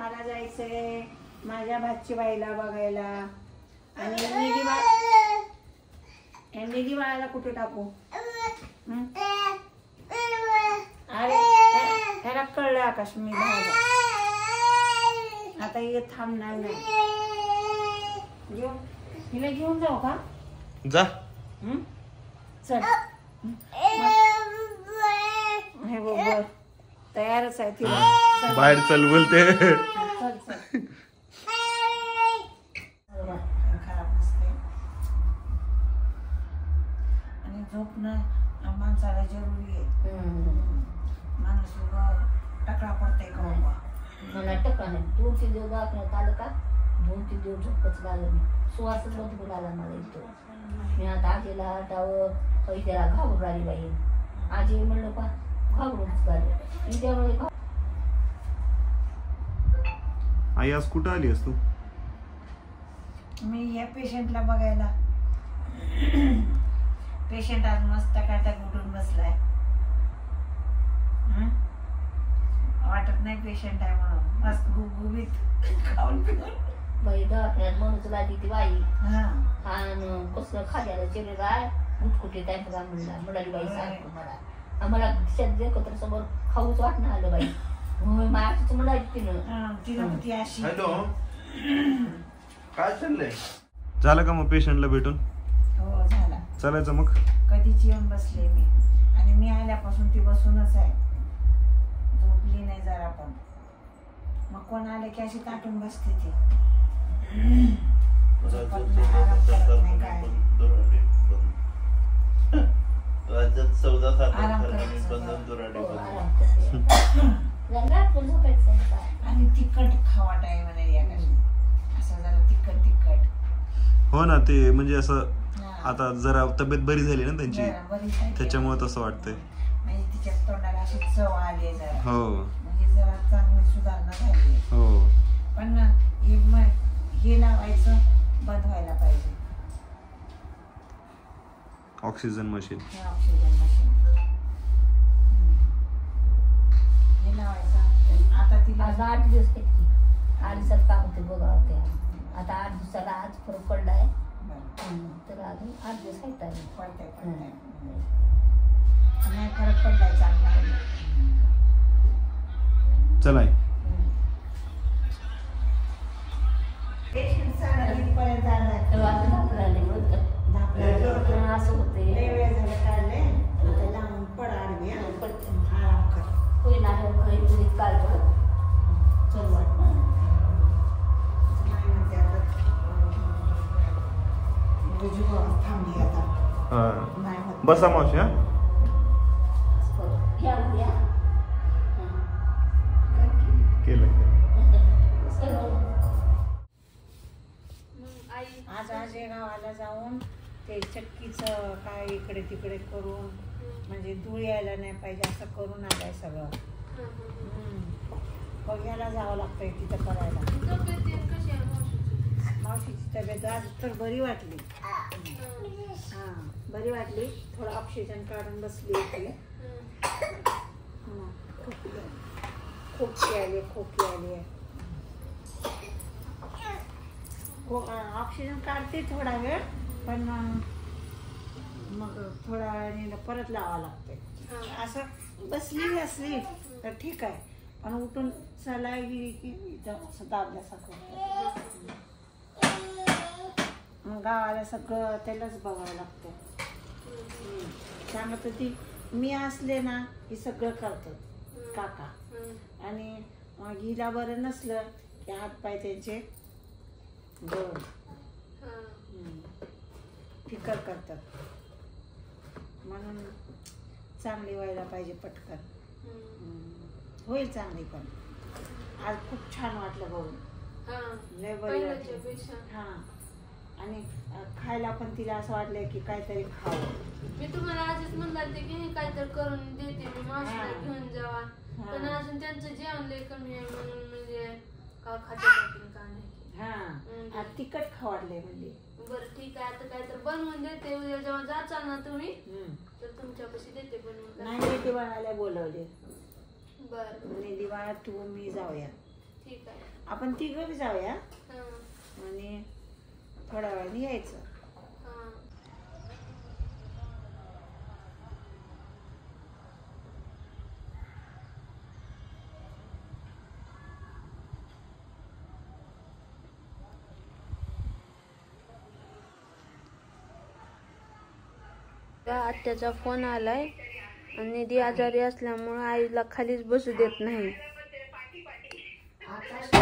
मला जायचंय माझ्या भाची बाईला बघायला. आणि निधी बाळाला कुठे टाकू? अरे ह्याला कळलं आकाश मी बाहेर आता हे थांबणार नाही. हिला घेऊन जाऊ का? जा चल हे बरोबर तयारच आहे तिला बाहेर चल बोलते. चल चल खराब नसते आणि झोपणं माणसाला जरुरी आहे. माणूस टकरा पडतंय का बाबा? मला टक्का नाही. 2-3 दिवस दवाखान्यात आलं का 2-3 दिवस झोपच लागलं नाही. सुवासच बंद आला मला इथं. मी आता आजीला हटावं त्याला घाबरून राहिली बाई. आजी म्हणलं का घाबरूनच राहिले मी त्यामुळे. आई आज कुठं आली असतो? मी या पेशंटला बघायला. पेशंट आज मस्त काटाक उठून बसलाय. वाटत नाही पेशंट आहे म्हणून मस्त गुबगुबीत खाऊन पिऊन. बाई दवाखान्यात म्हणूच लागली ती बाई. हा कसलं खाद्याला चिरे राय गुटकुटे टाईप का म्हणला म्हणाली बाई सांगतो मला. आम्हाला खिशात एकत्र समोर खाऊच वाटणं आलं बाई. मायाच म्हणाली तिनं ती अशी. हॅलो काय चाललंय? झालं का मग पेशंटला भेटून? हो झाला. चालायचं मग? कधीच येऊन बसले मी आणि मी आल्यापासून ती बसूनच आहे. झोपली नाही जरा पण. मग कोण आले की अशी ताटून बसते ती. आराम करत नाही काय. राज्यात 14 आराम तारखेला करायचं. झोपायचं. आणि तिखट खावा टाइम म्हणे असं जरा तिखट तिखट. हो ना ते म्हणजे असं हा. आता जरा तब्येत बरी झाली ना त्यांची जरा बरीच आहे. त्याच्यामुळे तसं वाटतंय. म्हणजे तिच्या तोंडाला अशी चव आली आहे जरा. हो म्हणजे जरा चांगली सुधारणा झाली आहे. हो पण हे लावायचं बंद व्हायला पाहिजे. Oxygen machine. हे ऑक्सिजन मशीन हे लावायचं. आता तिला आज 8 दिवस घेतली. 8 दिवसात काम होते बघा होते. आता 8 दिवसाला आज फरक पडलाय. तर अजून 8 दिवस आहेत. पडतंय नाही फरक पडलाय चांगला. चला पेशंट पर्यंत असं होते वेळ झालं काढले लांबून पड आडवी आराम कर. होई ना काल चल वाटणं नाही म्हणते आता थांबली आता नाही होत. बसा मावशी. हा घ्या उद्या केलं. आज आजे गावाला जाऊन ते चक्कीचं काय इकडे तिकडे करून म्हणजे धूळ यायला नाही पाहिजे असं करून आलाय सगळं. बघायला जावं लागतंय तिथं करायला. मावशीची तब्येत आज तर बरी वाटली. हां बरी वाटली. थोडं ऑक्सिजन काढून बसली होती. खोकी आली आहे. ऑक्सिजन काढते थोडा वेळ पण मग थोड्या वेळाने परत लावावं लागते. असं बसली असली तर ठीक आहे पण उठून सलाय गेली की असं दाबल्यासारखं. मग गावाला सगळं त्यालाच बघावं लागतं. सांगत होती मी असले ना हे सगळं करतात काका. आणि मग हिला बरं नसलं की हातपाय त्यांचे गळून फिकर करतात. म्हणून चांगली व्हायला पाहिजे पटकन. होईल चांगली. पण आज खूप छान वाटलं बघून. लय बरी वाटली. हां आणि खायला पण तिला असं वाटलं की काहीतरी खावं. मी तुम्हाला आजच म्हणलं की काहीतरी करून देते मी मावशीला घेऊन जावा. पण अजून त्यांचं जेवण लय कमी आहे म्हणून म्हणजे का खाते का नाही. हा तिखट खावडले म्हणजे. बरं ठीक आहे आता काहीतरी बनवून देते. उद्या जेव्हा जाचाल ना तुम्ही तर तुमच्यापाशी देते बनवून. नाही दिवाळाला बोलवले. बरं दिवाळा तू मी जाऊया. ठीक आहे. आपण तिघं बी जाऊया हा, आणि थोड्या वेळाने यायचं. हा. त्या आत्याचा फोन आलाय आणि ती आजारी असल्यामुळे आईला खालीच बसू देत नाही. आता